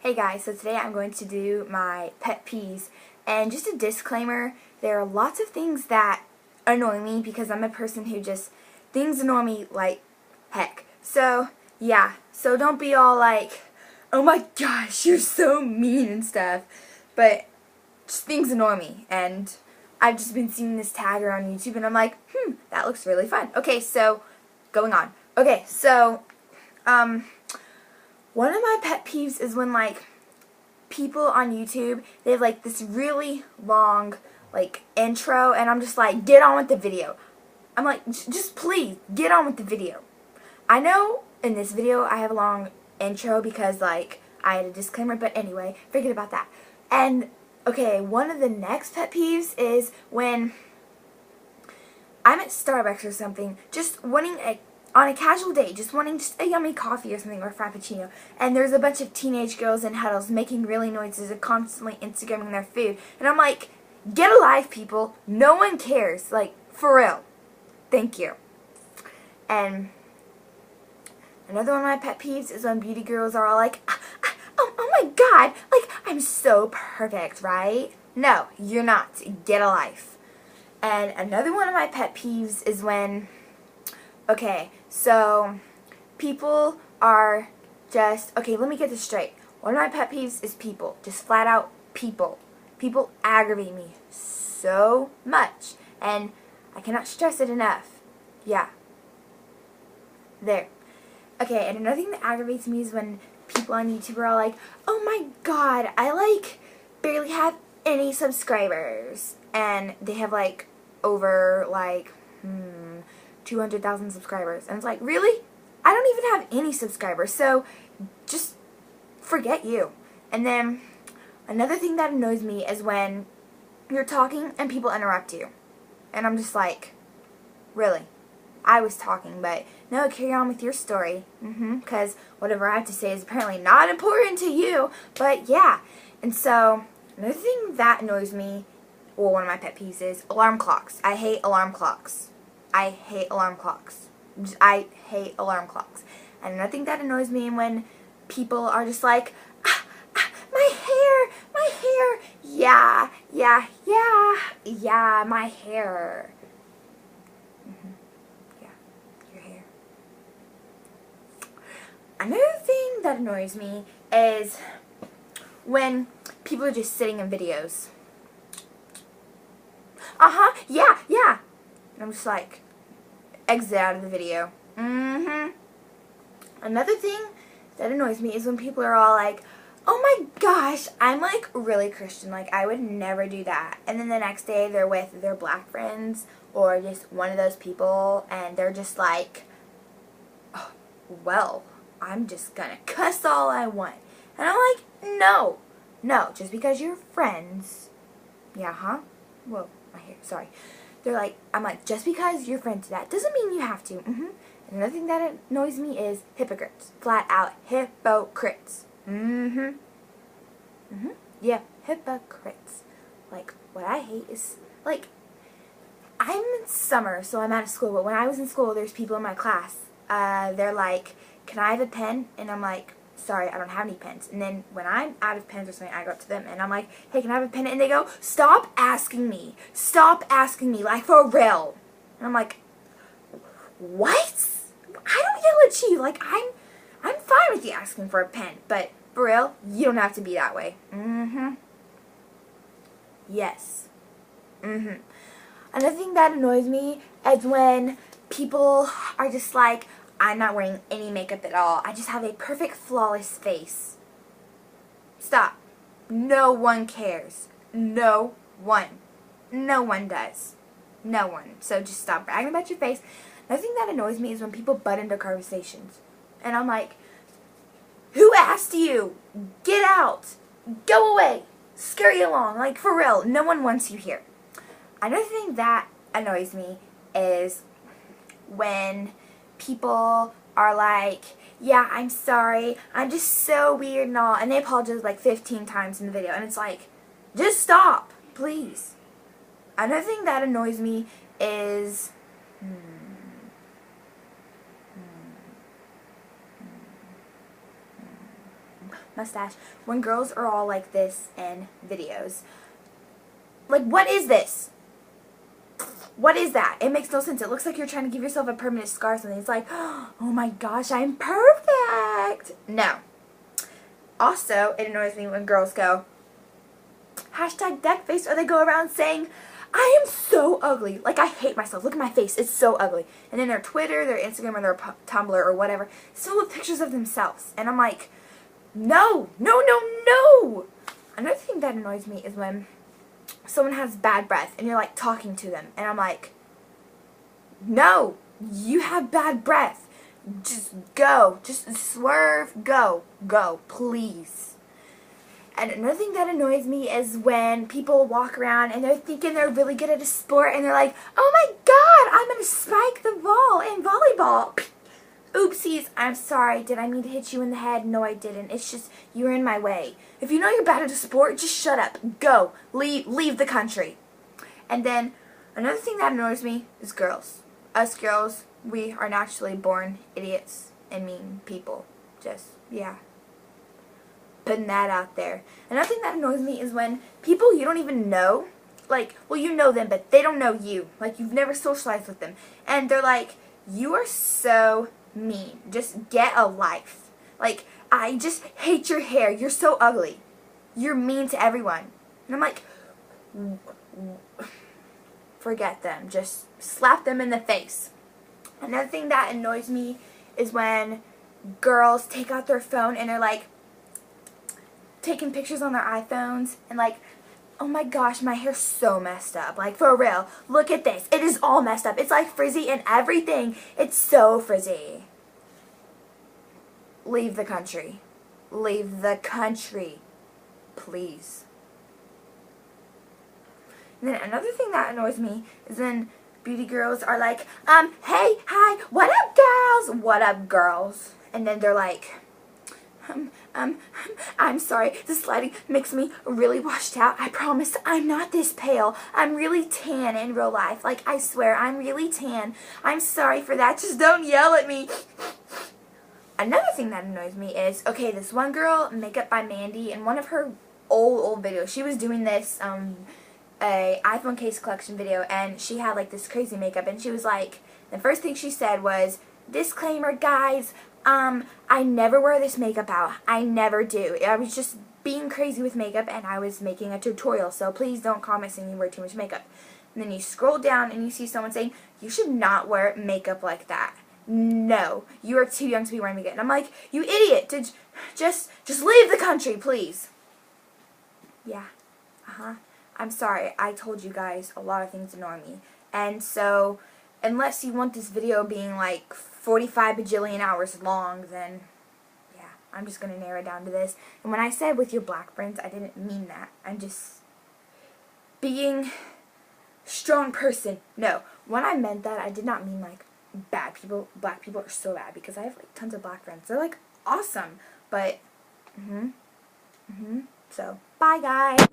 Hey guys, so today I'm going to do my pet peeves, and just a disclaimer, there are lots of things that annoy me because I'm a person who things annoy me like heck. So yeah, so don't be all like, oh my gosh, you're so mean and stuff, but just things annoy me, and I've just been seeing this tag around YouTube and I'm like, that looks really fun. Okay, so going on. Okay, so one of my pet peeves is when, like, people on YouTube, they have, like, this really long, like, intro, and I'm just like, get on with the video. I'm like, just please, get on with the video. I know in this video I have a long intro because, like, I had a disclaimer, but anyway, forget about that. And, okay, one of the next pet peeves is when I'm at Starbucks or something, just wanting on a casual day, just wanting just a yummy coffee or something, or a frappuccino, and there's a bunch of teenage girls in huddles making really noises and constantly Instagramming their food, and I'm like, get a life, people. No one cares. Like, for real. Thank you. And another one of my pet peeves is when beauty girls are all like, oh my god, like, I'm so perfect, right? No, you're not. Get a life. And another one of my pet peeves is when, okay, so people are just, okay, let me get this straight. One of my pet peeves is people. Just flat out people. People aggravate me so much. And I cannot stress it enough. Yeah. There. Okay, and another thing that aggravates me is when people on YouTube are all like, oh my god, I, like, barely have any subscribers. And they have, like, over, like, 200,000 subscribers. And it's like, really? I don't even have any subscribers, so just forget you. And then another thing that annoys me is when you're talking and people interrupt you. And I'm just like, really? I was talking, but no, carry on with your story. Because whatever I have to say is apparently not important to you. But yeah. And so another thing that annoys me, well, one of my pet peeves is alarm clocks. I hate alarm clocks. I hate alarm clocks. I hate alarm clocks. And another thing that annoys me when people are just like, my hair, yeah, my hair. Yeah, your hair. Another thing that annoys me is when people are just sitting in videos. Yeah. And I'm just like, exit out of the video. Another thing that annoys me is when people are all like, oh my gosh, I'm, like, really Christian. Like, I would never do that. And then the next day they're with their black friends or just one of those people, and they're just like, oh, well, I'm just gonna cuss all I want. And I'm like, no, just because you're friends. Yeah, huh? Whoa, my hair, sorry. They're like, I'm like, just because you're friends to that doesn't mean you have to. And another thing that annoys me is hypocrites. Flat out hypocrites. Yeah, hypocrites. Like, what I hate is, like, I'm in summer, so I'm out of school, but when I was in school, there's people in my class. They're like, can I have a pen? And I'm like, sorry, I don't have any pens. And then when I'm out of pens or something, I go up to them and I'm like, hey, can I have a pen? And they go, stop asking me, like, for real. And I'm like, what? I don't yell at you. Like, I'm fine with you asking for a pen, but for real, you don't have to be that way. Yes. Another thing that annoys me is when people are just like, I'm not wearing any makeup at all. I just have a perfect, flawless face. Stop. No one cares. No one. No one does. No one. So just stop bragging about your face. Another thing that annoys me is when people butt into conversations. And I'm like, who asked you? Get out. Go away. Scurry along. Like, for real. No one wants you here. Another thing that annoys me is when people are like, yeah, I'm sorry, I'm just so weird and all, and they apologize like 15 times in the video, and it's like, just stop, please. Another thing that annoys me is mustache, when girls are all like this in videos. Like, what is this? What is that? It makes no sense. It looks like you're trying to give yourself a permanent scar or something. It's like, oh my gosh, I'm perfect. No. Also, it annoys me when girls go, hashtag deckface, or they go around saying, I am so ugly. Like, I hate myself. Look at my face. It's so ugly. And then their Twitter, their Instagram, or their Tumblr, or whatever, it's full of pictures of themselves. And I'm like, no, no, no, no. Another thing that annoys me is when someone has bad breath and you're like talking to them. And I'm like, no, you have bad breath. Just go. Just swerve. Go. Go. Please. And another thing that annoys me is when people walk around and they're thinking they're really good at a sport and they're like, oh my god, I'm going to spike the ball in volleyball. Oopsies, I'm sorry. Did I mean to hit you in the head? No, I didn't. It's just you were in my way. If you know you're bad at a sport, just shut up. Go. Leave the country. And then another thing that annoys me is girls. Us girls, we are naturally born idiots and mean people. Just, yeah. Putting that out there. Another thing that annoys me is when people you don't even know, like, well, you know them, but they don't know you. Like, you've never socialized with them. And they're like, you are so mean. Just get a life. Like, I just hate your hair. You're so ugly. You're mean to everyone. And I'm like, forget them. Just slap them in the face. Another thing that annoys me is when girls take out their phone and they're like, taking pictures on their iPhones and like, oh my gosh, my hair's so messed up. Like, for real, look at this. It is all messed up. It's like frizzy and everything. It's so frizzy. Leave the country. Leave the country. Please. And then another thing that annoys me is when beauty girls are like, hey, hi, what up, girls? What up, girls? And then they're like, I'm sorry, this lighting makes me really washed out. I promise I'm not this pale. I'm really tan in real life. Like, I swear, I'm really tan. I'm sorry for that. Just don't yell at me. Another thing that annoys me is, okay, this one girl, Makeup by Mandy, in one of her old videos, she was doing this, a iPhone case collection video, and she had, like, this crazy makeup, and she was like, the first thing she said was, disclaimer, guys, I never wear this makeup out. I never do. I was just being crazy with makeup and I was making a tutorial, so please don't comment saying you wear too much makeup. And then you scroll down and you see someone saying, you should not wear makeup like that. No, you are too young to be wearing makeup. And I'm like, you idiot, just leave the country, please. Yeah, I'm sorry, I told you guys a lot of things annoy me. And so, unless you want this video being like 45 bajillion hours long, then yeah, I'm just going to narrow it down to this. And when I said with your black friends, I didn't mean that. I'm just being strong person. No, when I meant that, I did not mean like bad people. Black people are so bad because I have like tons of black friends. They're like awesome. But, so, bye guys.